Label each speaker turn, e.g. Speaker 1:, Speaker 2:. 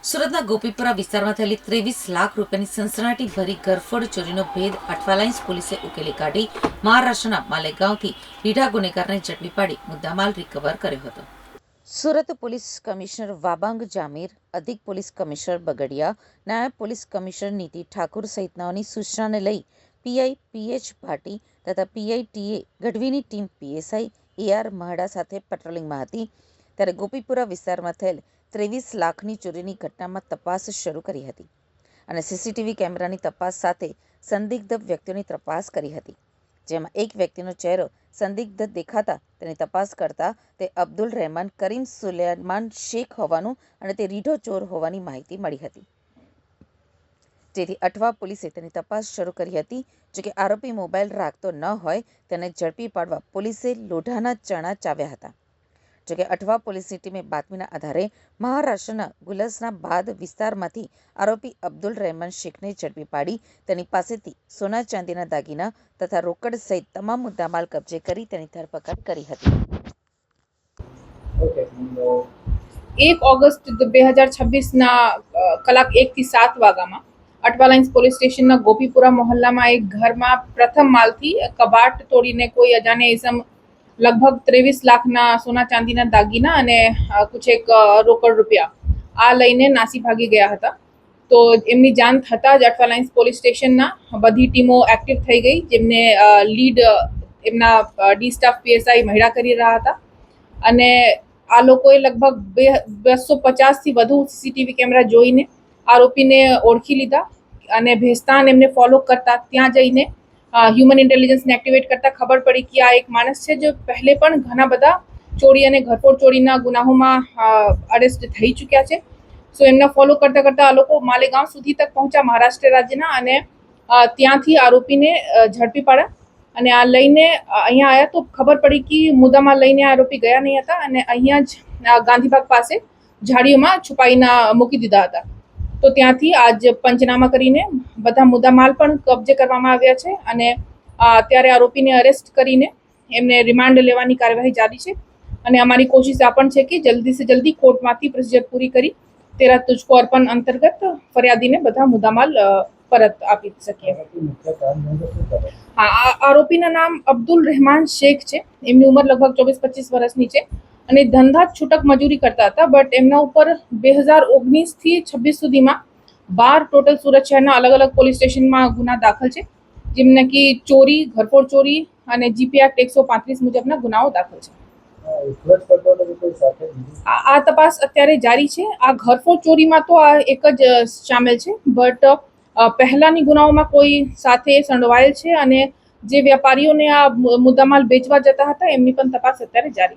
Speaker 1: સુરતના ગોપીપુરા વિસ્તારમાં થયેલી 23 લાખ રૂપિયાની સનસનાટી ભરી ઘરફોડ ચોરીનો ભેદ અઠવાલાઇન્સ પોલીસે ઉકેલી કાઢી મહારાષ્ટ્રના માલેગાંવથી રીઢા ગુનેગારને ઝડપી પાડી મુદ્દામાલ રિકવર કર્યો હતો. સુરત પોલીસ કમિશનર વાબાંગ જામીર, અધિક પોલીસ કમિશનર બગડિયા, નાયબ પોલીસ કમિશનર નીતિ ઠાકુર સહિતનાઓની સૂચનાને લઈ પીઆઈ પીએચ ભાટી તથા પીઆઈ ટીએ ગઢવીની ટીમ પીએસઆઈ એઆર મહડા સાથે પેટ્રોલિંગમાં હતી ત્યારે ગોપીપુરા વિસ્તારમાં થયેલ 23 લાખની ચોરીની ઘટનામાં તપાસ શરૂ કરી હતી અને સીસીટીવી કેમેરાની તપાસ સાથે સંદિગ્ધ વ્યક્તિઓની તપાસ કરી હતી, જેમાં એક વ્યક્તિનો ચહેરો સંદિગ્ધ દેખાતા તેની તપાસ કરતા તે અબ્દુલ રહેમાન કરીમ સુલેમાન શેખ હોવાનું અને તે રીઢો ચોર હોવાની માહિતી મળી હતી, જેથી અઠવા પોલીસે તેની તપાસ શરૂ કરી હતી. જોકે આરોપી મોબાઈલ રાખતો ન હોય તેને ઝડપી પાડવા પોલીસે લોઢાના ચણા ચાવ્યા હતા. જોકે અઠવા પોલીસની ટીમે બાતમીના આધારે મહારાષ્ટ્રના ગુલસનાબાદ વિસ્તારમાંથી આરોપી અબ્દુલ રહેમાન શેખને ઝડપી પાડી તેની પાસેથી સોના ચાંદીના દાગીના તથા રોકડ સહિત તમામ મુદ્દામાલ કબજે કરી તેની ધરપકડ કરી હતી.
Speaker 2: 1 ઓગસ્ટ 2026ના કલાક 1 થી 7 વાગ્યામાં અઠવાલાઇન્સ પોલીસ સ્ટેશનના ગોપીપુરા મોહલ્લામાં એક ઘરમાં પ્રથમ માલથી કબાટ તોડીને કોઈ અજાણ્યા ઇસમ લગભગ 23 લાખના સોના ચાંદીના દાગીના અને કુછ એક રોકડ રૂપિયા આ લઈને નાસી ભાગી ગયા હતા. તો એમની જાણ થતાં જ અઠવાલાઇન્સ પોલીસ સ્ટેશનના બધી ટીમો એક્ટિવ થઈ ગઈ, જેમને લીડ એમના ડી સ્ટાફ પીએસઆઈ મહિડા કરી રહ્યા હતા અને આ લોકોએ લગભગ 250થી વધુ સીસીટીવી કેમેરા જોઈને આરોપીને ઓળખી લીધા અને ભેસ્તાન એમને ફોલો કરતા ત્યાં જઈને હ્યુમન ઇન્ટેલિજન્સને એક્ટિવેટ કરતા ખબર પડી કે આ એક માણસ છે જો પહેલે પણ ઘણા બધા ચોરી અને ઘરફોડ ચોરીના ગુનાહોમાં અરેસ્ટ થઈ ચૂક્યા છે. સો એમના ફોલો કરતા કરતા આ લોકો માલેગાંવ સુધી તક પહોંચ્યા મહારાષ્ટ્ર રાજ્યના અને ત્યાંથી આરોપીને ઝડપી પાડ્યા અને આ લઈને અહીંયા આવ્યા તો ખબર પડી કે મુદ્દામાં લઈને આરોપી ગયા નહીં હતા અને અહીંયા જ ગાંધીબાગ પાસે ઝાડીઓમાં છુપાઈને મૂકી દીધા હતા. તો ત્યાંથી આજ પંચનામા કરીને બધા મુદ્દામાલ પણ કબજે કરવામાં આવ્યા છે અને અત્યારે આરોપીને અરેસ્ટ કરીને એમને રિમાન્ડ લેવાની કાર્યવાહી જારી છે અને અમારી કોશિશ આ પણ છે કે જલ્દી સે જલ્દી કોર્ટમાંથી પ્રોસિજર પૂરી કરી તેરા તુજકો અર્પણ અંતર્ગત ફરિયાદીને બધા મુદ્દામાલ પરત આપી શકીએ. હા, આરોપીના નામ અબ્દુલ રહેમાન શેખ છે. એમની ઉંમર લગભગ 24-25 વર્ષની છે અને ધંધા છૂટક મજૂરી કરતા હતા, બટ એમના ઉપર 2019થી 26 સુધીમાં 12 ટોટલ સુરત શહેરના અલગ અલગ પોલીસ સ્ટેશનમાં ગુના દાખલ છે, જેમને કે ચોરી, ઘરફોડ ચોરી અને જીપી એક્ટ 135 મુજબના ગુનાઓ દાખલ છે. આ તપાસ અત્યારે જારી છે. આ ઘરફોડ ચોરીમાં તો આ એક જ સામેલ છે, બટ પહેલાની ગુનાઓમાં કોઈ સાથે સંડોવાયેલ છે અને જે વેપારીઓને આ મુદ્દામાલ વેચવા જતા હતા એમની પણ તપાસ અત્યારે જારી